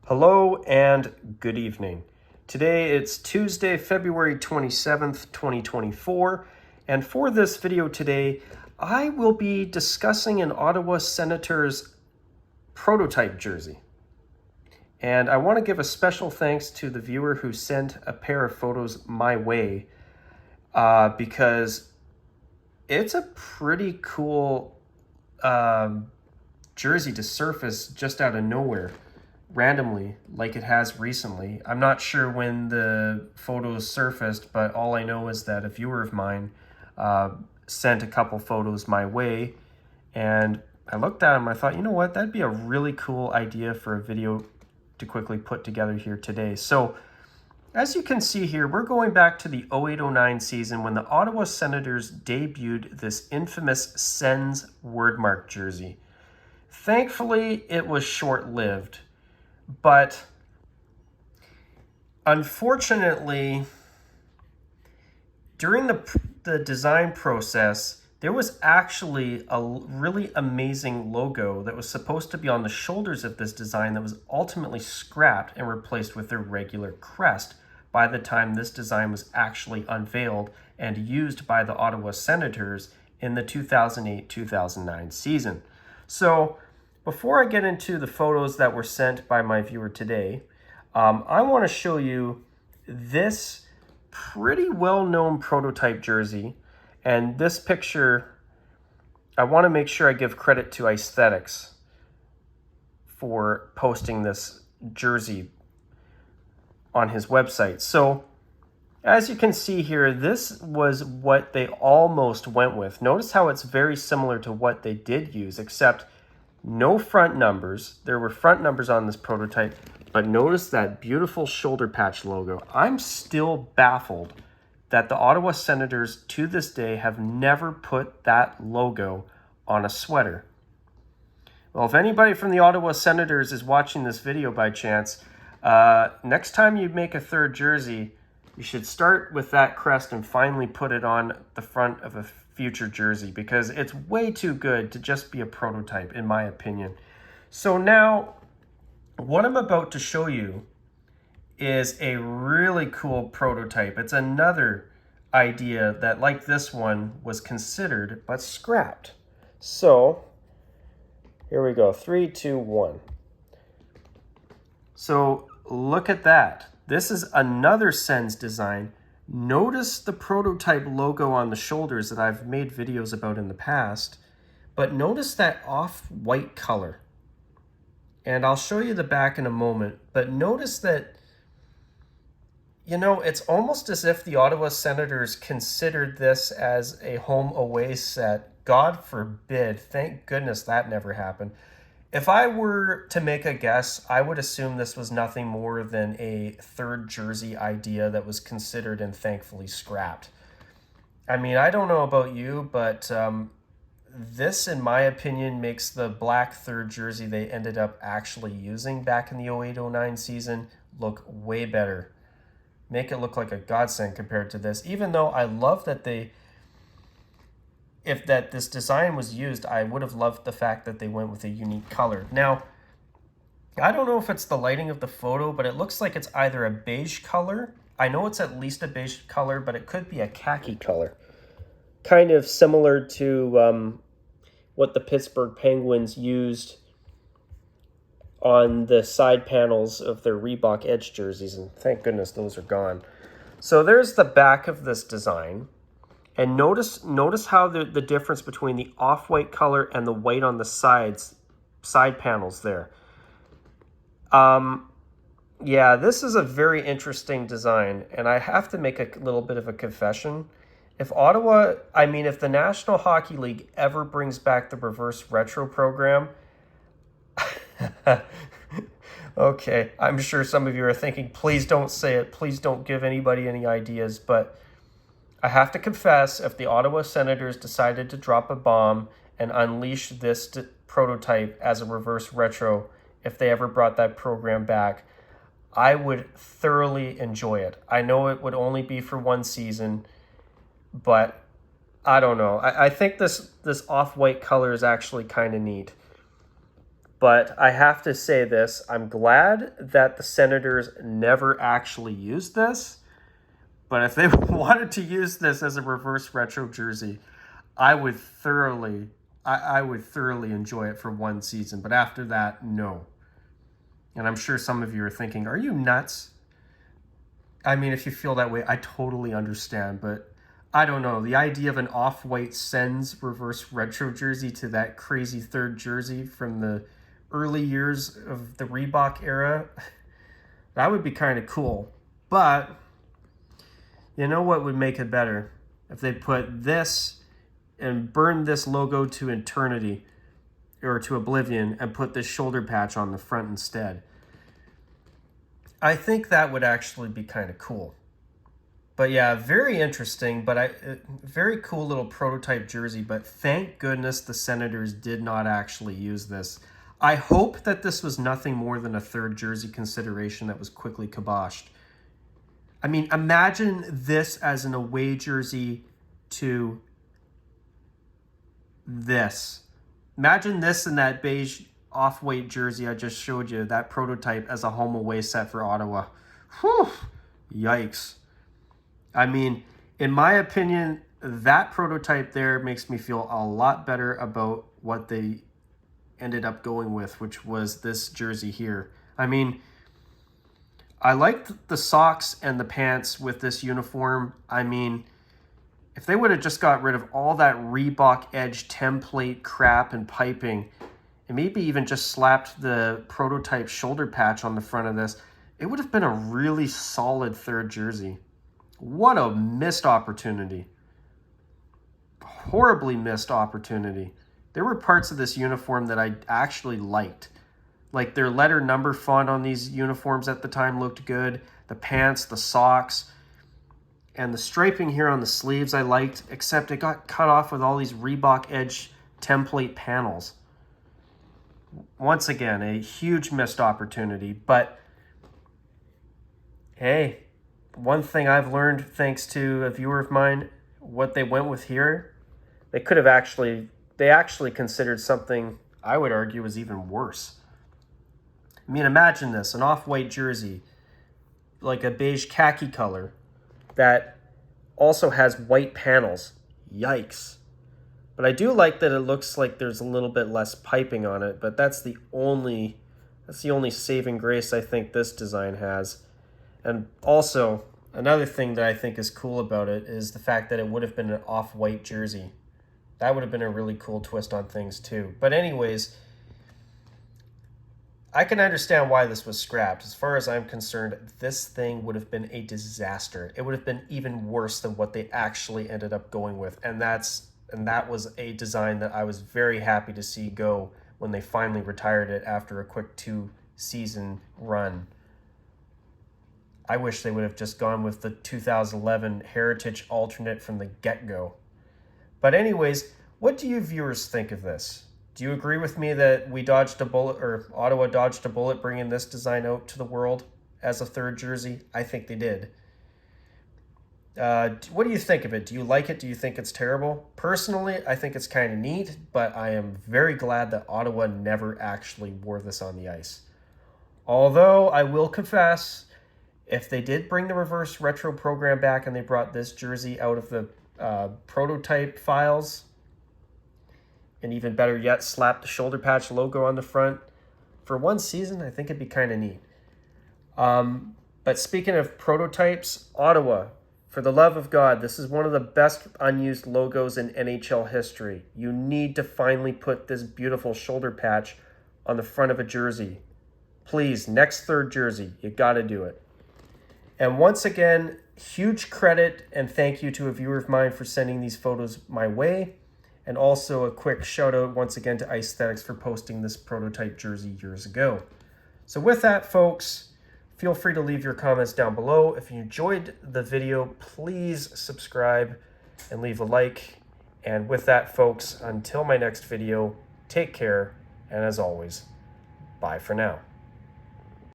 Hello and good evening. Today it's Tuesday, February 27th, 2024, and for this video today, I will be discussing an Ottawa Senators prototype jersey. And I want to give a special thanks to the viewer who sent a pair of photos my way because it's a pretty cool jersey to surface just out of nowhere randomly like it has recently. I'm not sure when the photos surfaced, but all I know is that a viewer of mine sent a couple photos my way, and I looked at them and I thought, you know what, that'd be a really cool idea for a video to quickly put together here today. So as you can see here, we're going back to the 08-09 season when the Ottawa Senators debuted this infamous SENS wordmark jersey. Thankfully, it was short-lived. But unfortunately, during the design process, there was actually a really amazing logo that was supposed to be on the shoulders of this design that was ultimately scrapped and replaced with their regular crest by the time this design was actually unveiled and used by the Ottawa Senators in the 2008-2009 season. So before I get into the photos that were sent by my viewer today, I want to show you this pretty well-known prototype jersey. And this picture, I want to make sure I give credit to Aesthetics for posting this jersey on his website. So as you can see here, this was what they almost went with. Notice how it's very similar to what they did use, except no front numbers. There were front numbers on this prototype, but notice that beautiful shoulder patch logo. I'm still baffled that the Ottawa Senators to this day have never put that logo on a sweater. Well, if anybody from the Ottawa Senators is watching this video by chance, next time you make a third jersey, you should start with that crest and finally put it on the front of a future jersey, because it's way too good to just be a prototype, in my opinion. So now, what I'm about to show you is a really cool prototype. It's another idea that, like this one, was considered but scrapped. So here we go, 3, 2, 1. So look at that. This is another SENS design. Notice the prototype logo on the shoulders that I've made videos about in the past, but notice that off-white color. And I'll show you the back in a moment, but notice that, you know, it's almost as if the Ottawa Senators considered this as a home-away set. God forbid, thank goodness that never happened. If I were to make a guess, I would assume this was nothing more than a third jersey idea that was considered and thankfully scrapped. I mean, I don't know about you, but this, in my opinion, makes the black third jersey they ended up actually using back in the 08-09 season look way better. Make it look like a godsend compared to this, even though I love that if this design was used, I would have loved the fact that they went with a unique color. Now, I don't know if it's the lighting of the photo, but it looks like it's either a beige color. I know it's at least a beige color, but it could be a khaki color. Kind of similar to what the Pittsburgh Penguins used on the side panels of their Reebok Edge jerseys, and thank goodness those are gone. So there's the back of this design. And notice how the difference between the off-white color and the white on the side panels there. Yeah, this is a very interesting design, and I have to make a little bit of a confession. If the National Hockey League ever brings back the reverse retro program, okay, I'm sure some of you are thinking, please don't say it, please don't give anybody any ideas, but I have to confess, if the Ottawa Senators decided to drop a bomb and unleash this prototype as a reverse retro, if they ever brought that program back, I would thoroughly enjoy it. I know it would only be for one season, but I don't know. I think this off-white color is actually kind of neat. But I have to say this, I'm glad that the Senators never actually used this. But if they wanted to use this as a reverse retro jersey, I would thoroughly enjoy it for one season. But after that, no. And I'm sure some of you are thinking, are you nuts? I mean, if you feel that way, I totally understand. But I don't know. The idea of an off-white SENS reverse retro jersey to that crazy third jersey from the early years of the Reebok era, that would be kind of cool. But you know what would make it better? If they put this and burn this logo to eternity or to oblivion and put this shoulder patch on the front instead. I think that would actually be kind of cool. But yeah, very interesting, but very cool little prototype jersey, but thank goodness the Senators did not actually use this. I hope that this was nothing more than a third jersey consideration that was quickly kiboshed. I mean, imagine this as an away jersey to this. Imagine this in that beige off-white jersey I just showed you, that prototype as a home away set for Ottawa. Whew, yikes. I mean, in my opinion, that prototype there makes me feel a lot better about what they ended up going with, which was this jersey here. I mean, I liked the socks and the pants with this uniform. I mean, if they would have just got rid of all that Reebok Edge template crap and piping, and maybe even just slapped the prototype shoulder patch on the front of this, it would have been a really solid third jersey. What a missed opportunity. Horribly missed opportunity. There were parts of this uniform that I actually liked. Like their letter number font on these uniforms at the time looked good. The pants, the socks, and the striping here on the sleeves I liked, except it got cut off with all these Reebok Edge template panels. Once again, a huge missed opportunity, but hey, one thing I've learned thanks to a viewer of mine, what they went with here, they actually considered something I would argue was even worse. I mean, imagine this, an off-white jersey, like a beige khaki color, that also has white panels. Yikes. But I do like that it looks like there's a little bit less piping on it, but that's the only saving grace I think this design has. And also, another thing that I think is cool about it is the fact that it would have been an off-white jersey. That would have been a really cool twist on things too. But anyways, I can understand why this was scrapped. As far as I'm concerned, this thing would have been a disaster. It would have been even worse than what they actually ended up going with. And that was a design that I was very happy to see go when they finally retired it after a quick 2-season run. I wish they would have just gone with the 2011 Heritage alternate from the get-go. But anyways, what do you viewers think of this? Do you agree with me that we dodged a bullet, or Ottawa dodged a bullet bringing this design out to the world as a third jersey? I think they did. What do you think of it? Do you like it? Do you think it's terrible? Personally, I think it's kind of neat, but I am very glad that Ottawa never actually wore this on the ice. Although, I will confess, if they did bring the reverse retro program back and they brought this jersey out of the prototype files, and even better yet, slap the shoulder patch logo on the front, for one season, I think it'd be kind of neat. But speaking of prototypes, Ottawa, for the love of God, this is one of the best unused logos in NHL history. You need to finally put this beautiful shoulder patch on the front of a jersey. Please, next third jersey, you got to do it. And once again, huge credit and thank you to a viewer of mine for sending these photos my way. And also a quick shout out once again to Aesthetics for posting this prototype jersey years ago. So with that, folks, feel free to leave your comments down below. If you enjoyed the video, please subscribe and leave a like. And with that, folks, until my next video, take care. And as always, bye for now.